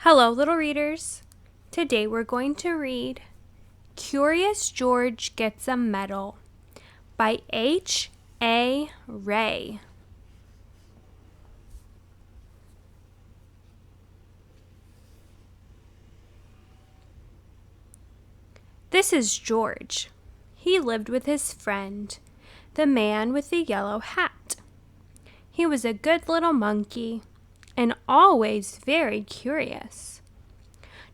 Hello, little readers. Today we're going to read Curious George Gets a Medal by H.A.Rey. This is George. He lived with his friend, the man with the yellow hat. He was a good little monkey and always very curious.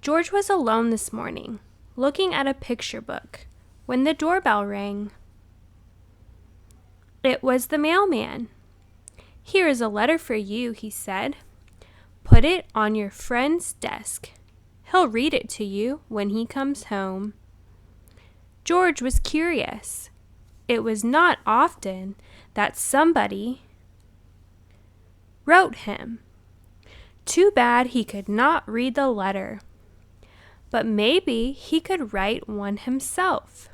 George was alone this morning, looking at a picture book, when the doorbell rang. It was the mailman. "Here is a letter for you," he said. "Put it on your friend's desk. He'll read it to you when he comes home." George was curious. It was not often that somebody wrote him. Too bad he could not read the letter. But maybe he could write one himself.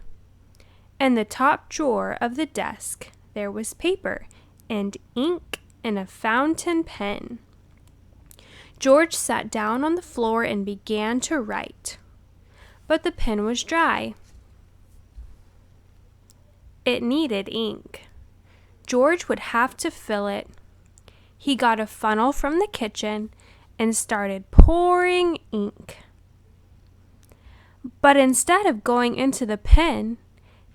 In the top drawer of the desk, there was paper and ink and a fountain pen. George sat down on the floor and began to write. But the pen was dry. It needed ink. George would have to fill it. He got a funnel from the kitchen and started pouring ink. But instead of going into the pen,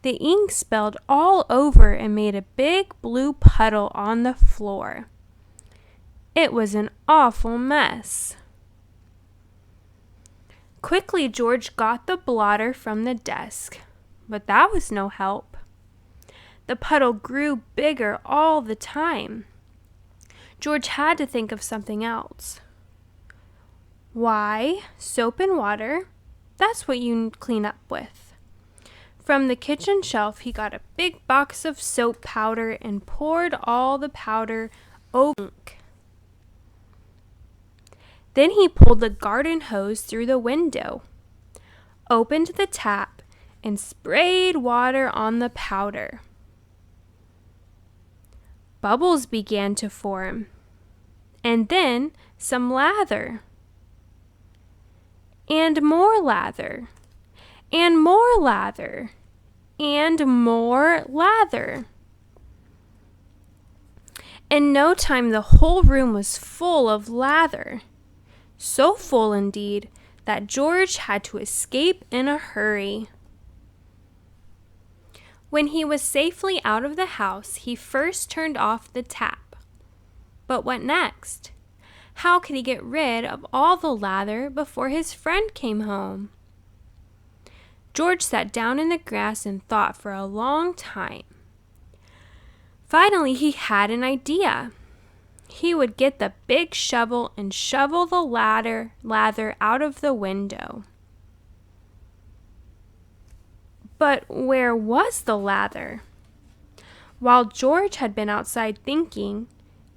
the ink spilled all over and made a big blue puddle on the floor. It was an awful mess. Quickly, George got the blotter from the desk, but that was no help. The puddle grew bigger all the time. George had to think of something else. Why, soap and water, that's what you clean up with. From the kitchen shelf, he got a big box of soap powder and poured all the powder over ink. Then he pulled the garden hose through the window, opened the tap, and sprayed water on the powder. Bubbles began to form, and then some lather. And more lather, and more lather, and more lather. In no time, the whole room was full of lather. So full, indeed, that George had to escape in a hurry. When he was safely out of the house, he first turned off the tap. But what next? How could he get rid of all the lather before his friend came home? George sat down in the grass and thought for a long time. Finally, he had an idea. He would get the big shovel and shovel the lather out of the window. But where was the lather? While George had been outside thinking,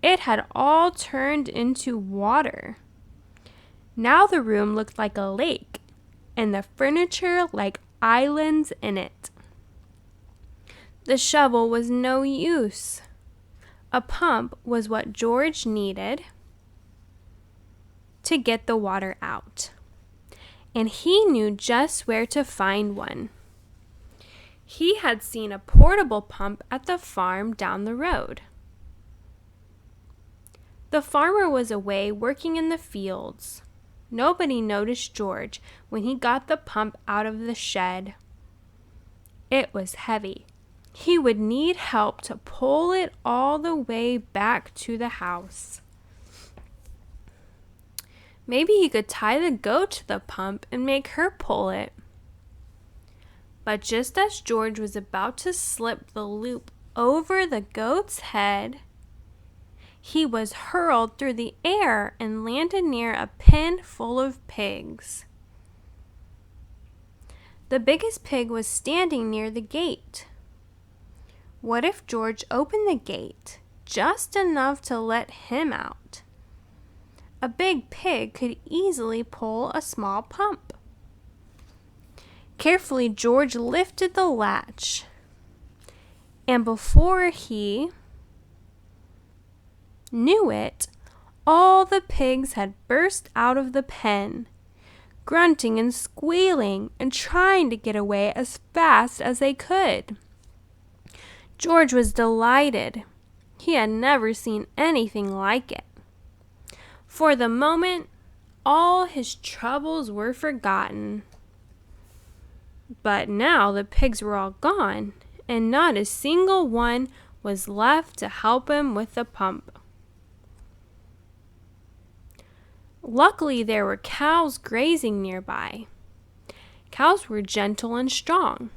it had all turned into water. Now the room looked like a lake, and the furniture like islands in it. The shovel was no use. A pump was what George needed to get the water out, and he knew just where to find one. He had seen a portable pump at the farm down the road. The farmer was away working in the fields. Nobody noticed George when he got the pump out of the shed. It was heavy. He would need help to pull it all the way back to the house. Maybe he could tie the goat to the pump and make her pull it. But just as George was about to slip the loop over the goat's head, he was hurled through the air and landed near a pen full of pigs. The biggest pig was standing near the gate. What if George opened the gate just enough to let him out? A big pig could easily pull a small pump. Carefully, George lifted the latch, and before he knew it, all the pigs had burst out of the pen, grunting and squealing and trying to get away as fast as they could. George was delighted. He had never seen anything like it. For the moment, all his troubles were forgotten. But now the pigs were all gone, and not a single one was left to help him with the pump. Luckily, there were cows grazing nearby. Cows were gentle and strong.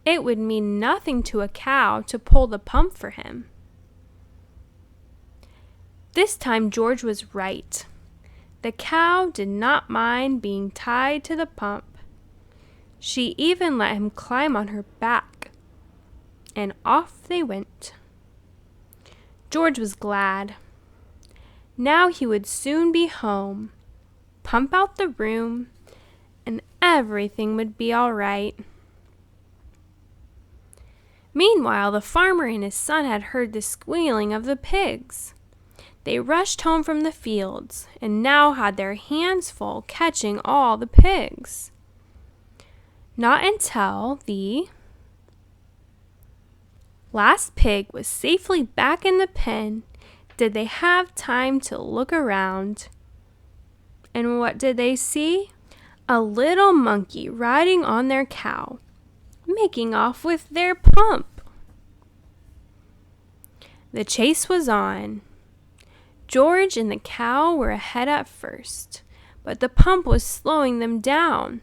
It would mean nothing to a cow to pull the pump for him. This time George was right. The cow did not mind being tied to the pump. She even let him climb on her back, and off they went. George was glad. Now he would soon be home, pump out the room, and everything would be all right. Meanwhile, the farmer and his son had heard the squealing of the pigs. They rushed home from the fields and now had their hands full catching all the pigs. Not until the last pig was safely back in the pen did they have time to look around. And what did they see? A little monkey riding on their cow, making off with their pump. The chase was on. George and the cow were ahead at first, but the pump was slowing them down.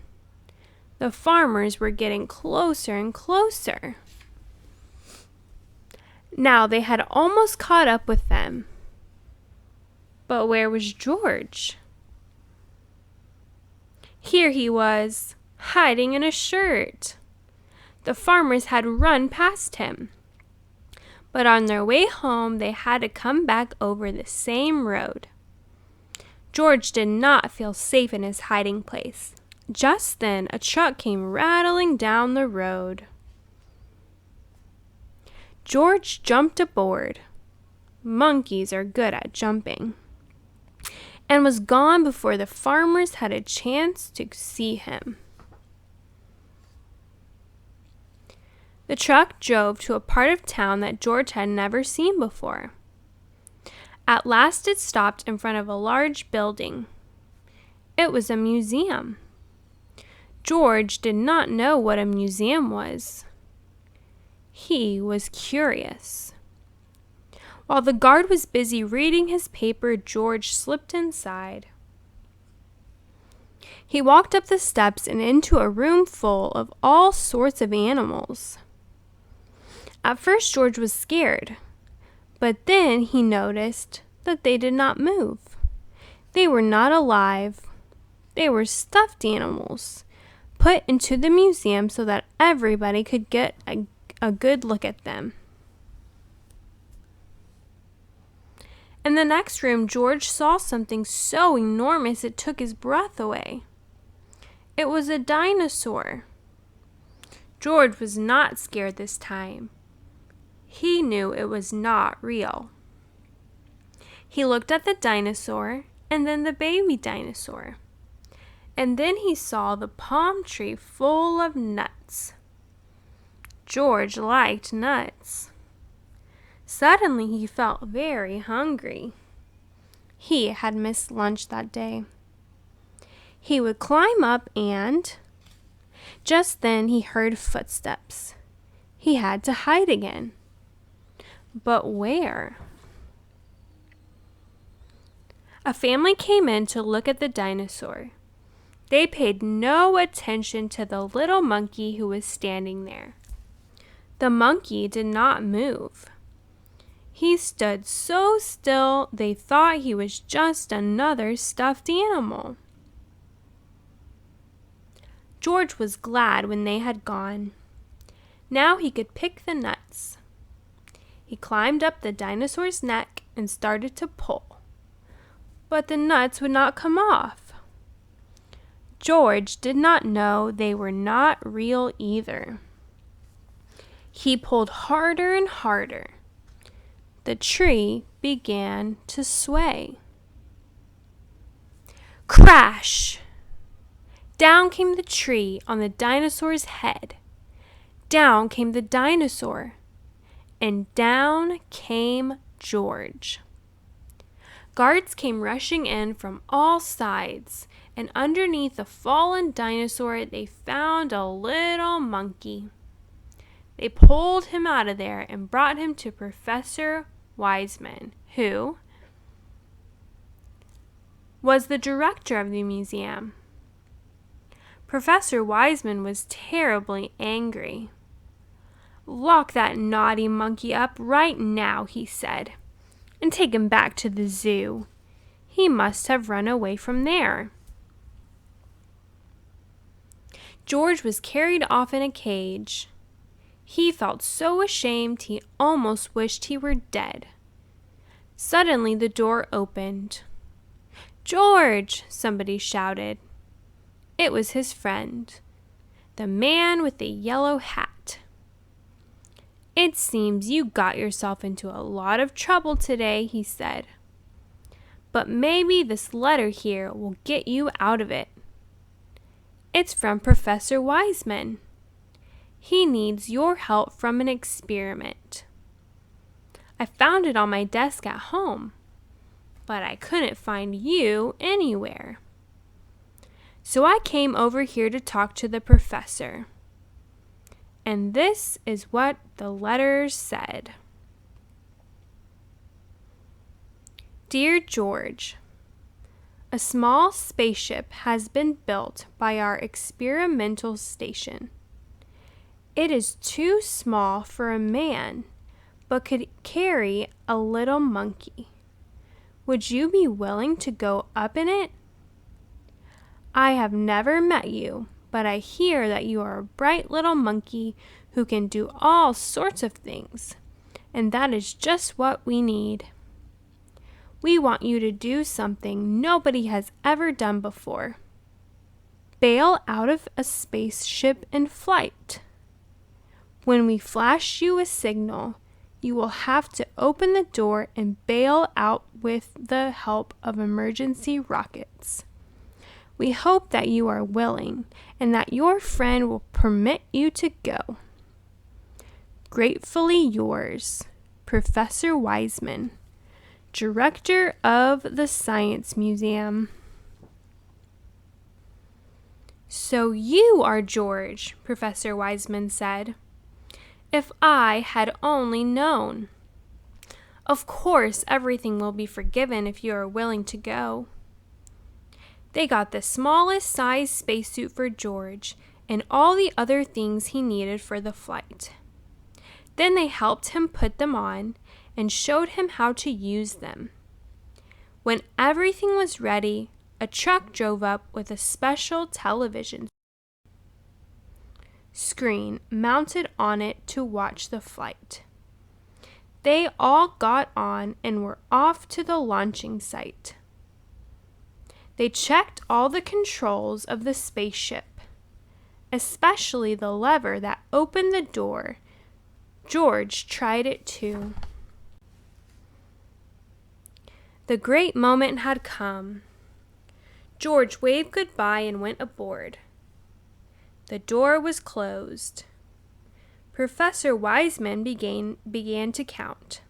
The farmers were getting closer and closer. Now they had almost caught up with them. But where was George? Here he was, hiding in a shirt. The farmers had run past him. But on their way home, they had to come back over the same road. George did not feel safe in his hiding place. Just then, a truck came rattling down the road. George jumped aboard. Monkeys are good at jumping. And was gone before the farmers had a chance to see him. The truck drove to a part of town that George had never seen before. At last it stopped in front of a large building. It was a museum. George did not know what a museum was. He was curious. While the guard was busy reading his paper, George slipped inside. He walked up the steps and into a room full of all sorts of animals. At first, George was scared, but then he noticed that they did not move. They were not alive. They were stuffed animals, put into the museum so that everybody could get a good look at them. In the next room, George saw something so enormous it took his breath away. It was a dinosaur. George was not scared this time. He knew it was not real. He looked at the dinosaur and then the baby dinosaur. And then he saw the palm tree full of nuts. George liked nuts. Suddenly he felt very hungry. He had missed lunch that day. He would climb up and just then he heard footsteps. He had to hide again. But where? A family came in to look at the dinosaur. They paid no attention to the little monkey who was standing there. The monkey did not move. He stood so still they thought he was just another stuffed animal. George was glad when they had gone. Now he could pick the nuts. He climbed up the dinosaur's neck and started to pull. But the nuts would not come off. George did not know they were not real either. He pulled harder and harder. The tree began to sway. Crash! Down came the tree on the dinosaur's head. Down came the dinosaur. And down came George. Guards came rushing in from all sides, and underneath the fallen dinosaur they found a little monkey. They pulled him out of there and brought him to Professor Wiseman, who was the director of the museum. Professor Wiseman was terribly angry. "Lock that naughty monkey up right now," he said, "and take him back to the zoo. He must have run away from there." George was carried off in a cage. He felt so ashamed he almost wished he were dead. Suddenly the door opened. "George!" somebody shouted. It was his friend, the man with the yellow hat. "It seems you got yourself into a lot of trouble today," he said. "But maybe this letter here will get you out of it. It's from Professor Wiseman. He needs your help from an experiment. I found it on my desk at home, but I couldn't find you anywhere. So I came over here to talk to the professor." And this is what the letter said. Dear George, a small spaceship has been built by our experimental station. It is too small for a man, but could carry a little monkey. Would you be willing to go up in it? I have never met you, but I hear that you are a bright little monkey who can do all sorts of things, and that is just what we need. We want you to do something nobody has ever done before. Bail out of a spaceship in flight. When we flash you a signal, you will have to open the door and bail out with the help of emergency rockets. We hope that you are willing and that your friend will permit you to go. Gratefully yours, Professor Wiseman, Director of the Science Museum. So you are George, Professor Wiseman said. If I had only known. Of course, everything will be forgiven if you are willing to go. They got the smallest size spacesuit for George and all the other things he needed for the flight. Then they helped him put them on and showed him how to use them. When everything was ready, a truck drove up with a special television screen mounted on it to watch the flight. They all got on and were off to the launching site. They checked all the controls of the spaceship, especially the lever that opened the door. George tried it too. The great moment had come. George waved goodbye and went aboard. The door was closed. Professor Wiseman began to count.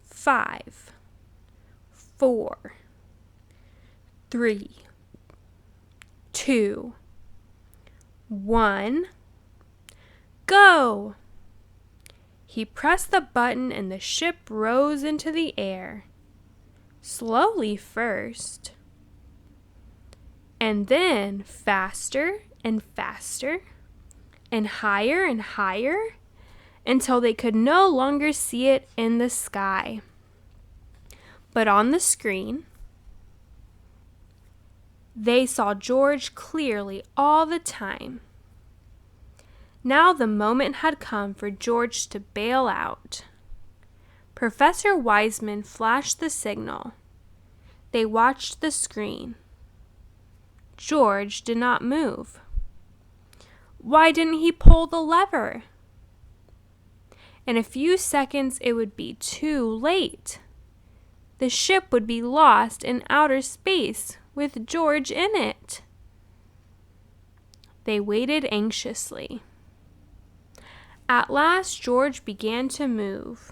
5, 4, 3, 2, 1, go! He pressed the button and the ship rose into the air. Slowly first, and then faster and faster, and higher, until they could no longer see it in the sky. But on the screen, they saw George clearly all the time. Now the moment had come for George to bail out. Professor Wiseman flashed the signal. They watched the screen. George did not move. Why didn't he pull the lever? In a few seconds it would be too late. The ship would be lost in outer space with George in it. They waited anxiously. At last, George began to move.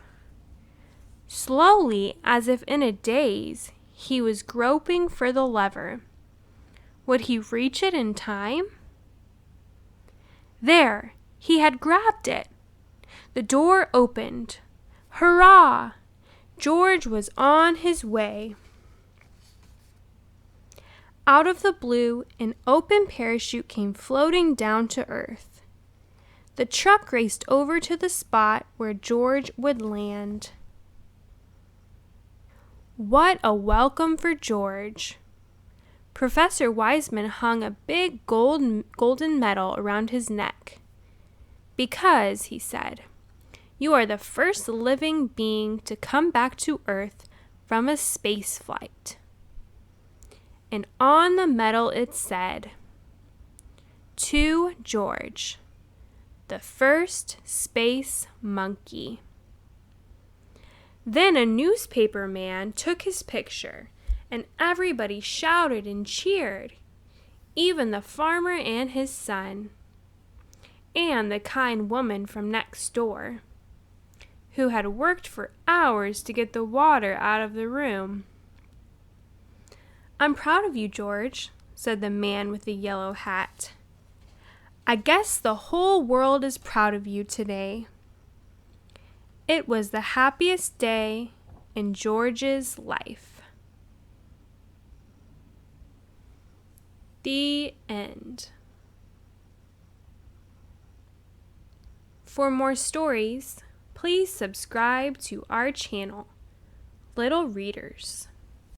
Slowly, as if in a daze, he was groping for the lever. Would he reach it in time? There, he had grabbed it. The door opened. Hurrah! George was on his way. Out of the blue, an open parachute came floating down to earth. The truck raced over to the spot where George would land. What a welcome for George! Professor Wiseman hung a big golden medal around his neck. Because, he said, you are the first living being to come back to Earth from a space flight. And on the medal it said, to George, the first space monkey. Then a newspaper man took his picture, and everybody shouted and cheered, even the farmer and his son, and the kind woman from next door, who had worked for hours to get the water out of the room. I'm proud of you, George, said the man with the yellow hat. I guess the whole world is proud of you today. It was the happiest day in George's life. The end. For more stories, please subscribe to our channel, Little Readers.